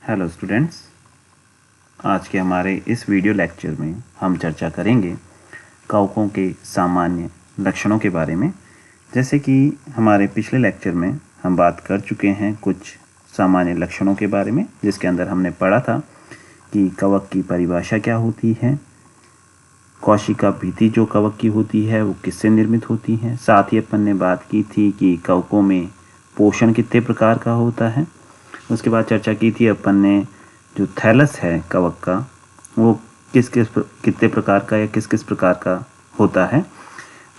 Hello students, आज के हमारे इस वीडियो लेक्चर में हम चर्चा करेंगे कवकों के सामान्य लक्षणों के बारे में। जैसे कि हमारे पिछले लेक्चर में हम बात कर चुके हैं कुछ सामान्य लक्षणों के बारे में, जिसके अंदर हमने पढ़ा था कि कवक की परिभाषा क्या होती है, कोशिका भित्ति जो कवक की होती है वो किससे निर्मित होती है। साथ ही अपन ने बात की थी कि कवकों में पोषण कितने प्रकार का होता है। उसके बाद चर्चा की थी अपन ने जो थैलस है कवक का वो कितने प्रकार का या किस किस प्रकार का होता है।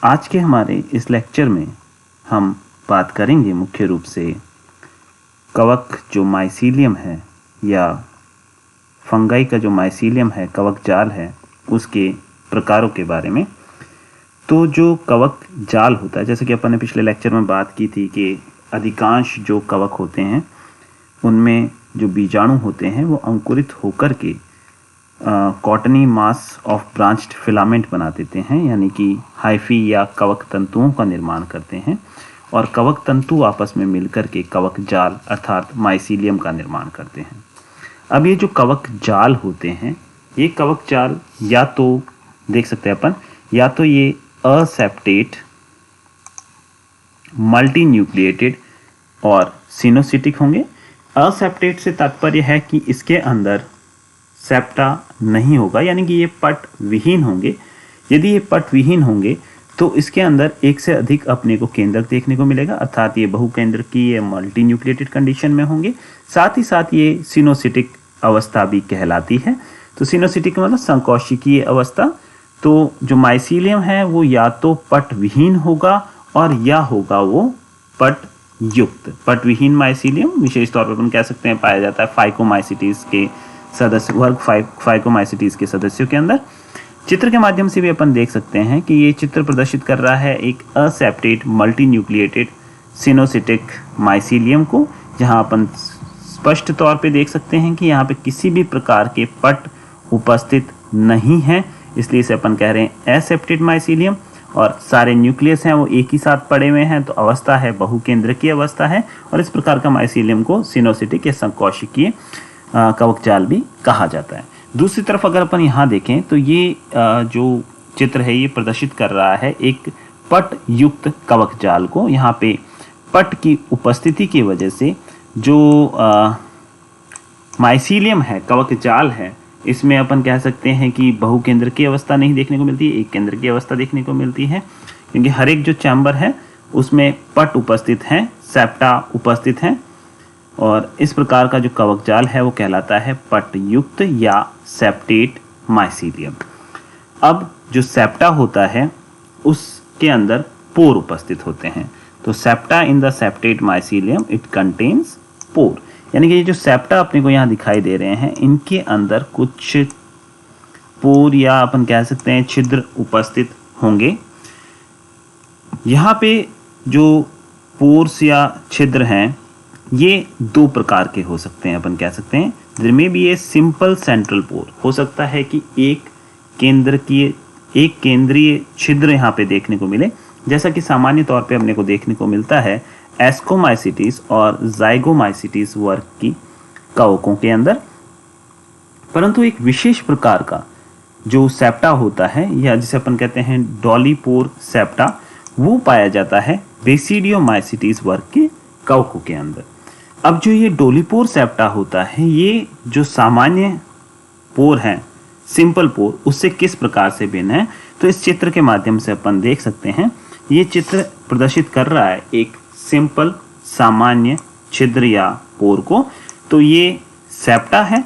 आज के हमारे इस लेक्चर में हम बात करेंगे मुख्य रूप से कवक जो माइसीलियम है या फंगाई का जो माइसीलियम है, कवक जाल है, उसके प्रकारों के बारे में। तो जो कवक जाल होता है, जैसे कि अपन ने पिछले लेक्चर में बात की थी कि अधिकांश जो कवक होते हैं उनमें जो बीजाणु होते हैं वो अंकुरित होकर के cottony mass of branched filament बना देते हैं, यानी कि हाइफी या कवक तंतुओं का निर्माण करते हैं और कवक तंतु आपस में मिलकर के कवक जाल अर्थात माइसीलियम का निर्माण करते हैं। अब ये जो कवक जाल होते हैं, ये कवक जाल या तो देख सकते हैं अपन, या तो ये असेप्टेट, मल्टी न्यूक्लिएटेड और सिनोसिटिक होंगे। असेप्टेट से तात्पर्य है कि इसके अंदर सेप्टा नहीं होगा, यानी कि ये पट विहीन होंगे। यदि ये पट विहीन होंगे तो इसके अंदर एक से अधिक अपने को केंद्रक देखने को मिलेगा, अर्थात ये बहुकेंद्रक की ये मल्टी न्यूक्लिएटेड कंडीशन में होंगे। साथ ही साथ ये सिनोसिटिक अवस्था भी कहलाती है। तो सिनोसिटिक मतलब संकोशिकीय अवस्था। तो जो माइसीलियम है वो या तो पट विहीन होगा और या होगा वो पट युक्त। पट विहीन माइसीलियम विशेष तौर पर अपन कह सकते हैं पाया जाता है फाइकोमाइसिटीज के सदस्य वर्ग फाइकोमाइसिटीज के सदस्यों के अंदर। चित्र के माध्यम से भी अपन देख सकते हैं कि ये चित्र प्रदर्शित कर रहा है एक असेप्टेट मल्टी न्यूक्लिएटेड सिनोसिटिक माइसीलियम को, जहां अपन स्पष्ट तौर पे देख सकते हैं कि यहाँ पे किसी भी प्रकार के पट उपस्थित नहीं है, इसलिए इसे अपन कह रहे हैं एसेप्टेट माइसीलियम। और सारे न्यूक्लियस हैं वो एक ही साथ पड़े हुए हैं, तो अवस्था है बहुकेंद्रकीय अवस्था है और इस प्रकार का माइसीलियम को सिनोसिटिक या संकोशिकीय कवक जाल भी कहा जाता है। दूसरी तरफ अगर अपन यहाँ देखें तो ये जो चित्र है ये प्रदर्शित कर रहा है एक पट युक्त कवक जाल को। यहाँ पे पट की उपस्थिति की वजह से जो माइसीलियम है, कवक जाल है, इसमें अपन कह सकते हैं कि बहुकेंद्र की अवस्था नहीं देखने को मिलती, एक केंद्र की अवस्था देखने को मिलती है, क्योंकि हर एक जो चैम्बर है उसमें पट उपस्थित हैं, सेप्टा उपस्थित हैं और इस प्रकार का जो कवक जाल है वो कहलाता है पट युक्त या सेप्टेट माइसीलियम। अब जो सेप्टा होता है उसके अंदर पोर उपस्थित होते हैं। तो septa in the septate mycelium it contains pore, यानी कि ये जो सेप्टा अपने को यहाँ दिखाई दे रहे हैं इनके अंदर कुछ पोर या अपन कह सकते हैं छिद्र उपस्थित होंगे। यहाँ पे जो पोर्स या छिद्र हैं ये दो प्रकार के हो सकते हैं, अपन कह सकते हैं देयर में भी ये सिंपल सेंट्रल पोर हो सकता है कि एक केंद्रीय छिद्र यहाँ पे देखने को मिले, जैसा कि सामान्य तौर पे अपने को देखने को मिलता है एस्कोमाइसिटीज और जाइगोमाइसिटीज वर्ग की कवकों के अंदर। परंतु एक विशेष प्रकार का जो सेप्टा होता है या जिसे अपन कहते हैं डॉलीपोर सेप्टा, वो पाया जाता है बेसिडियोमाइसिटीज वर्ग के कवकों के अंदर। अब जो ये डोलीपोर सेप्टा होता है ये जो सामान्य पोर है, सिंपल पोर, उससे किस प्रकार से भिन्न है, तो इस चित्र के माध्यम से अपन देख सकते हैं। ये चित्र प्रदर्शित कर रहा है एक सिंपल सामान्य छिद्र या पोर को। तो ये सेप्टा है,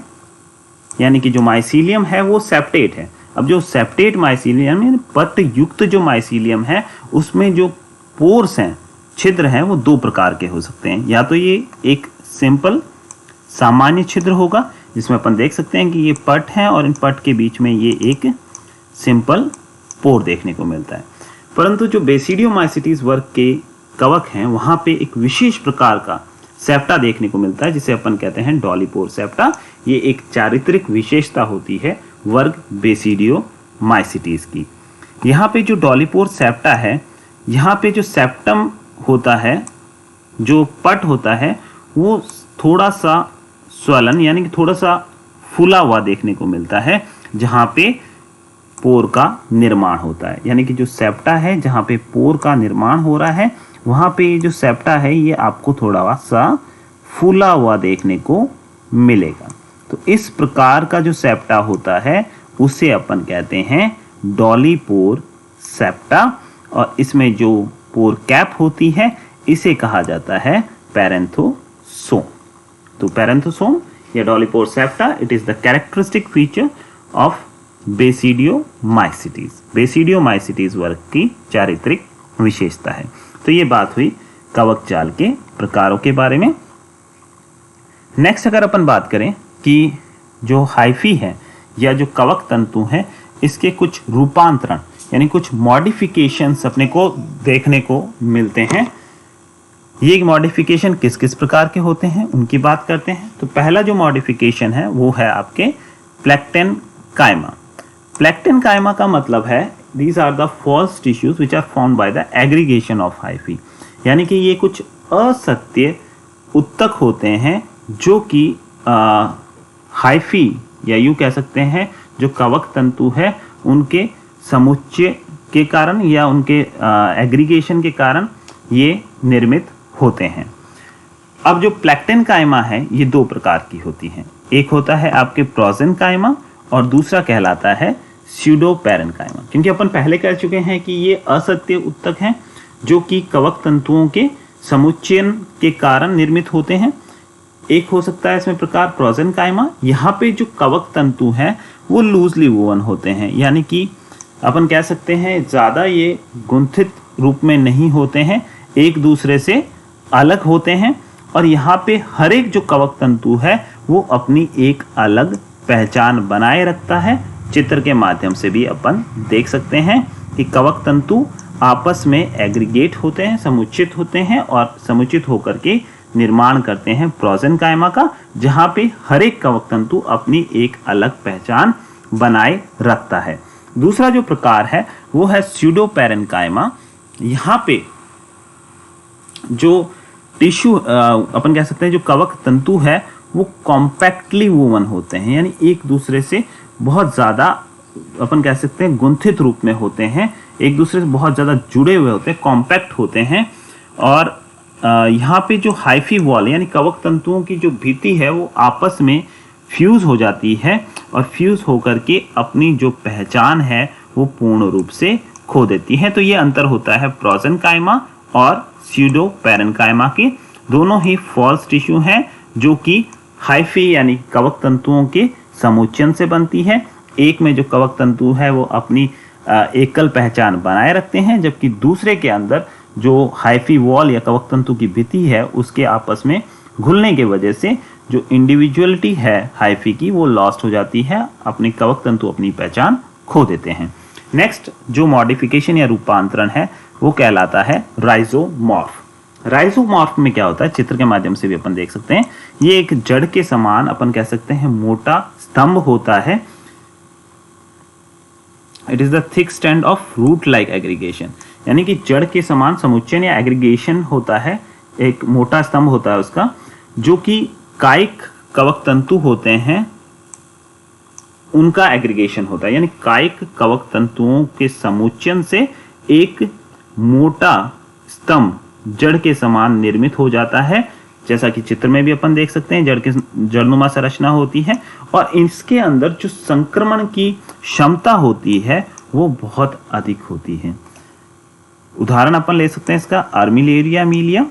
यानी कि जो माइसीलियम है वो सेप्टेट है। अब जो सेप्टेट माइसीलियम यानी पट युक्त जो माइसीलियम है उसमें जो पोर्स हैं, छिद्र हैं, वो दो प्रकार के हो सकते हैं। या तो ये एक सिंपल सामान्य छिद्र होगा जिसमें अपन देख सकते हैं कि ये पट है और इन पट के बीच में ये एक सिंपल पोर देखने को मिलता है। परंतु जो बेसिडियोमाइसिटीज वर्ग के कवक हैं वहां पे एक विशेष प्रकार का सेप्टा देखने को मिलता है जिसे अपन कहते हैं डॉलीपोर सेप्टा। ये एक चारित्रिक विशेषता होती है वर्ग बेसिडियोमाइसिटीज की। यहाँ पे जो डॉलीपोर सेप्टा है, यहाँ पे जो सेप्टम होता है, जो पट होता है, वो थोड़ा सा स्वलन यानी कि थोड़ा सा फूला हुआ देखने को मिलता है, जहां पे पोर का निर्माण होता है। यानी कि जो सेप्टा है जहां पे पोर का निर्माण हो रहा है, वहां पे ये जो सेप्टा है ये आपको थोड़ा सा फूला हुआ देखने को मिलेगा। तो इस प्रकार का जो सेप्टा होता है उसे अपन कहते हैं डॉलीपोर सेप्टा, और इसमें जो पोर कैप होती है इसे कहा जाता है पैरेंथोसोम। तो पैरेंथोसोम या डॉलीपोर septa, it is the characteristic feature of basidiomycetes. Basidiomycetes वर्ग की चारित्रिक विशेषता है। तो ये बात हुई कवक जाल के प्रकारों के बारे में। नेक्स्ट अगर अपन बात करें कि जो हाइफी है या जो कवक तंतु है, इसके कुछ रूपांतरण यानी कुछ मॉडिफिकेशंस अपने को देखने को मिलते हैं। ये मॉडिफिकेशन किस किस प्रकार के होते हैं उनकी बात करते हैं। तो पहला जो मॉडिफिकेशन है वो है आपके प्लेक्टेनकाइमा। प्लेक्टेनकाइमा का मतलब है these are the false tissues which are formed by the aggregation of hyphae, यानी कि ये कुछ असत्य उत्तक होते हैं जो कि हाइफी या यूं कह सकते हैं जो कवक तंतु है उनके समुच्चय के कारण या उनके एग्रीगेशन के कारण ये निर्मित होते हैं। अब जो प्लेक्टेनकाइमा है ये दो प्रकार की होती हैं। एक होता है आपके प्रोजेनकाइमा और दूसरा कहलाता है स्यूडोपैरेनकाइमा। क्योंकि अपन पहले कह चुके हैं कि ये असत्य उत्तक हैं जो कि कवक तंतुओं के समुच्चयन के कारण निर्मित होते हैं। एक हो सकता है इसमें प्रकार प्रोजेनकाइमा, यहाँ पे जो कवक तंतु हैं वो लूजली वोवन होते हैं, यानी कि अपन कह सकते हैं ज़्यादा ये गुंथित रूप में नहीं होते हैं, एक दूसरे से अलग होते हैं। और यहाँ पे हर एक जो कवक तंतु है वो अपनी एक अलग पहचान बनाए रखता है। चित्र के माध्यम से भी अपन देख सकते हैं कि कवक तंतु आपस में एग्रीगेट होते हैं, समुचित होते हैं और समुचित होकर के निर्माण करते हैं प्रोजेनकाइमा का, जहाँ पे हर एक कवक तंतु अपनी एक अलग पहचान बनाए रखता है। दूसरा जो प्रकार है वो है स्यूडोपैरेनकाइमा। यहाँ पे जो टिश्यू अपन कह सकते हैं जो कवक तंतु है वो कॉम्पैक्टली वोवन होते हैं, यानी एक दूसरे से बहुत ज़्यादा अपन कह सकते हैं गुंथित रूप में होते हैं, एक दूसरे से बहुत ज़्यादा जुड़े हुए होते हैं, कॉम्पैक्ट होते हैं। और यहाँ पे जो हाइफी वॉल यानी कवक तंतुओं की जो भित्ति है वो आपस में फ्यूज हो जाती है और फ्यूज होकर के अपनी जो पहचान है वो पूर्ण रूप से खो देती है। तो ये अंतर होता है प्रोजेनकाइमा और स्यूडोपैरेनकाइमा के। दोनों ही फॉल्स टिश्यू हैं जो कि हाइफी यानी कवक तंतुओं के समुच्चयन से बनती है। एक में जो कवक तंतु है वो अपनी एकल पहचान बनाए रखते हैं, जबकि दूसरे के अंदर जो हाइफी वॉल या कवक तंतु की भित्ति है उसके आपस में घुलने के वजह से जो इंडिविजुअलिटी है हाइफी की वो लॉस्ट हो जाती है, अपनी कवक तंतु अपनी पहचान खो देते हैं। नेक्स्ट जो मॉडिफिकेशन या रूपांतरण है वो कहलाता है राइजोमॉर्फ। राइजोमॉर्फ में क्या होता है चित्र के माध्यम से भी अपन देख सकते हैं। ये एक जड़ के समान अपन कह सकते हैं मोटा स्तंभ होता है। It is the thick stand of root like aggregation, यानी कि जड़ के समान समुच्चयन या एग्रीगेशन होता है, एक मोटा स्तंभ होता है उसका, जो कि कायिक कवक तंतु होते हैं उनका एग्रीगेशन होता है। यानी कायिक कवक तंतुओं के समुच्चयन से एक मोटा स्तंभ जड़ के समान निर्मित हो जाता है, जैसा कि चित्र में भी अपन देख सकते हैं जड़नुमा संरचना होती है। और इसके अंदर जो संक्रमण की क्षमता होती है वो बहुत अधिक होती है। उदाहरण अपन ले सकते हैं इसका आर्मिलेरिया मीलिया।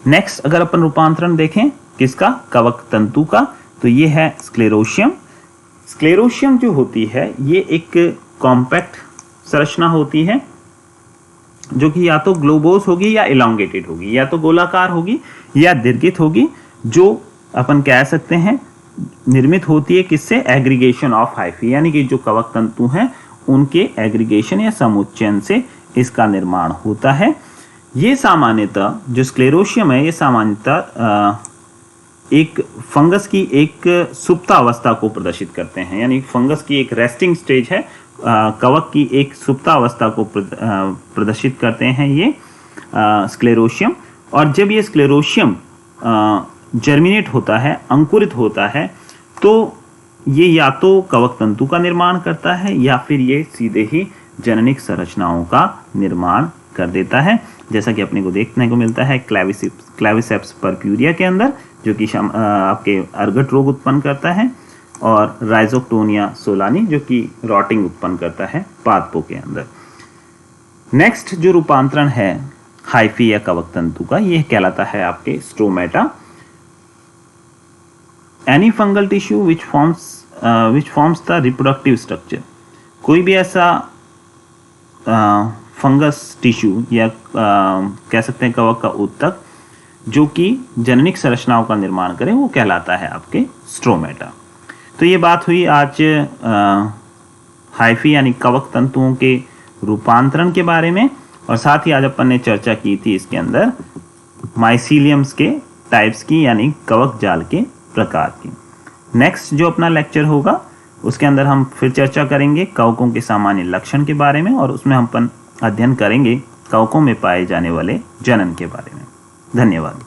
नेक्स्ट अगर अपन रूपांतरण देखें किसका, कवक तंतु का, तो ये है स्क्लेरोशियम। स्क्लेरोशियम जो होती है ये एक कॉम्पैक्ट संरचना होती है जो कि या तो ग्लोबोस होगी या इलांगेटेड होगी, या तो गोलाकार होगी या दीर्घित होगी, जो अपन कह सकते हैं निर्मित होती है किससे, एग्रीगेशन ऑफ हाइफी, यानी कि जो कवक तंतु हैं उनके एग्रीगेशन या समुच्चयन से इसका निर्माण होता है। ये सामान्यतः जो स्क्लेरोशियम है ये सामान्यतः एक फंगस की एक सुप्तावस्था को प्रदर्शित करते हैं, यानी फंगस की एक रेस्टिंग स्टेज है, कवक की एक सुप्तावस्था को प्रदर्शित करते हैं ये स्क्लेरोशियम। और जब ये स्क्लेरोशियम जर्मिनेट होता है, अंकुरित होता है, तो ये या तो कवक तंतु का निर्माण करता है या फिर ये सीधे ही जननिक संरचनाओं का निर्माण कर देता है, जैसा कि अपने को देखने को मिलता है क्लेविसेप्स परप्यूरिया के अंदर, जो कि आपके अर्गट रोग उत्पन्न करता है, और राइजोक्टोनिया सोलानी जो कि रॉटिंग उत्पन्न करता है पादपों के अंदर। नेक्स्ट जो रूपांतरण है हाइफी या कवक तंतु का, यह कहलाता है आपके stromata. Any fungal tissue which forms the reproductive structure, कोई भी ऐसा फंगस टिश्यू या कह सकते हैं कवक का ऊतक जो कि जननिक संरचनाओं का निर्माण करे, वो कहलाता है आपके स्ट्रोमेटा। तो ये बात हुई आज हाइफी यानी कवक तंतुओं के रूपांतरण के बारे में, और साथ ही आज अपन ने चर्चा की थी इसके अंदर माइसीलियम्स के टाइप्स की, यानी कवक जाल के प्रकार की। नेक्स्ट जो अपना लेक्चर होगा उसके अंदर हम फिर चर्चा करेंगे कवकों के सामान्य लक्षण के बारे में, और उसमें हम अपन अध्ययन करेंगे कवकों में पाए जाने वाले जनन के बारे में। धन्यवाद।